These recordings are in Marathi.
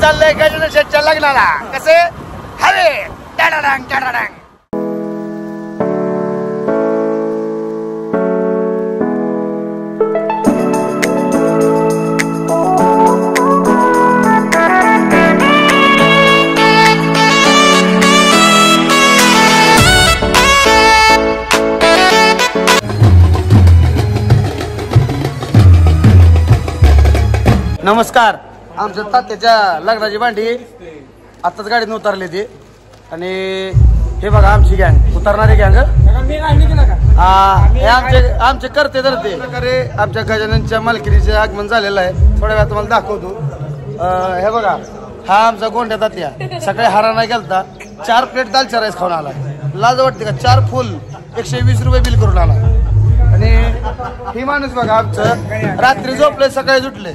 चाललंय गजानन शेठच्या लग्नाला कसे हवे टाडाडांग टाडाडांग. नमस्कार. आमच्या तात्याच्या लग्नाची भांडी आताच गाडीत उतरली ती आणि हे बघा आमची गँग उतरणारी गँग. हे आमचे करते धरते प्रकारे आमच्या गजाननच्या मालकीचे आगमन झालेलं आहे. थोड्या वेळा तुम्हाला दाखवतो. हे बघा हा आमचा गोंड्या तात्या सकाळी हराणा गेलता 4 प्लेट दालचा राईस खाऊन आला. लाज वाटते का 4 फुल 120 रुपये बिल करून आला. आणि ही माणूस बघा आमचं रात्री झोपले सकाळी उठले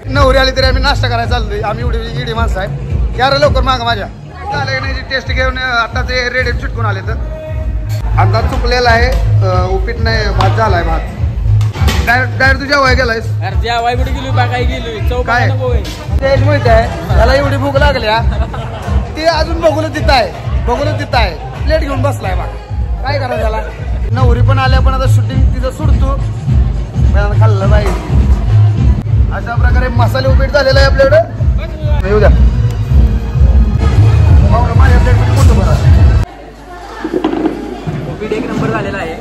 नवरी आली तरी आम्ही नाश्ता करायला चाललोय. आम्ही एवढी इडी माणसं आहे. यार लवकर माग माझ्या नाही टेस्ट घेऊन आता ते रेडी चिटकून आले. तर अंदाज चुकलेला आहे. उपीट नाही भात झालाय. भात डायरेक्ट तुझ्या वय गेलायस काय तेच माहिती आहे. त्याला एवढी भूक लागल्या ते अजून बघून तिथं आहे प्लेट घेऊन बसलाय. बघ काय करा त्याला. नवरी पण आल्या पण आता शूटिंग तिथं सुटतो खाल्लं पाहिजे. अशा प्रकारे मसाले उपीट झालेला आहे आपल्याकडं. येऊ द्या माझ्या प्लेट मोठं बरं उपीट 1 नंबर झालेला आहे.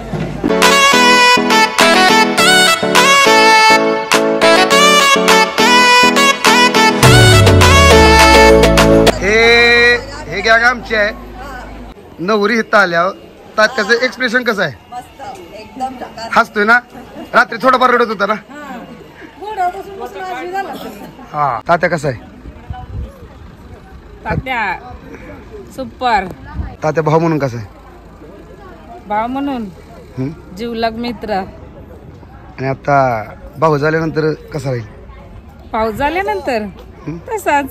हे गॅग आमची आहे. नवरी इथं आल्यावर तात्याचं एक्सप्रेशन कसं आहे. हसतोय ना. रात्री थोडाफार रडत होता ना. हा तात्या कसं आहे. तात्या सुपर. तात्या भाऊ म्हणून कसं आहे. भाऊ म्हणून जीवलग मित्र. आणि आता भाऊ झाल्यानंतर कसा राहील. पाऊस झाल्यानंतर तसाच.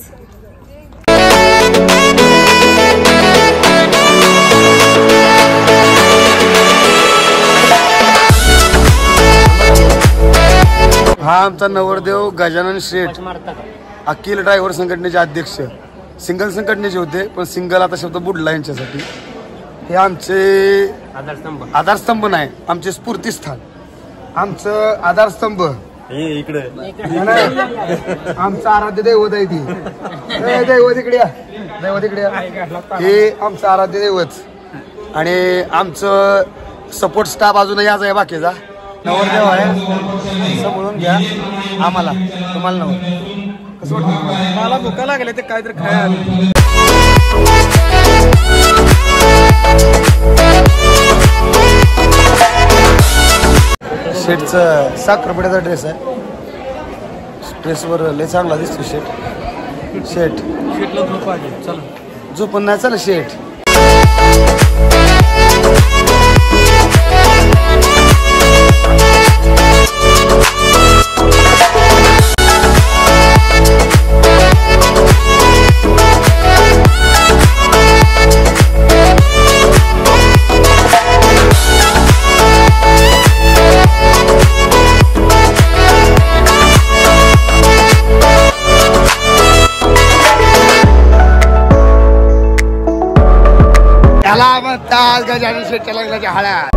हा आमचा नवरदेव गजानन शेठ अखिल ड्रायव्हर संघटनेचे अध्यक्ष. सिंगल संघटनेचे होते पण सिंगल आता शब्द बुडला यांच्यासाठी. हे आमचे आधारस्तंभ नाही आमचे स्फूर्तीस्थान. आमचं आधारस्तंभ इकडे आमचं आराध्य दैवत आहे. ती दैवत इकडे या. दैवत इकडे या. हे आमचं आराध्य दैवत. आणि आमचं सपोर्ट स्टाफ अजूनही आज आहे बाकीचा. नवरदेव आहे समजून घ्या आम्हाला तुम्हाला नवर कसं वाटतं. मला भुका लागले ते काहीतरी खायला. शेटचं साखरपुड्याचा ड्रेस आहे. ड्रेसवर लय चांगला दिसतो शेट. शेटला झोप आली चला झोपून नाही चला शेट. गजानन शेठच्या लग्नाच्या हळ्या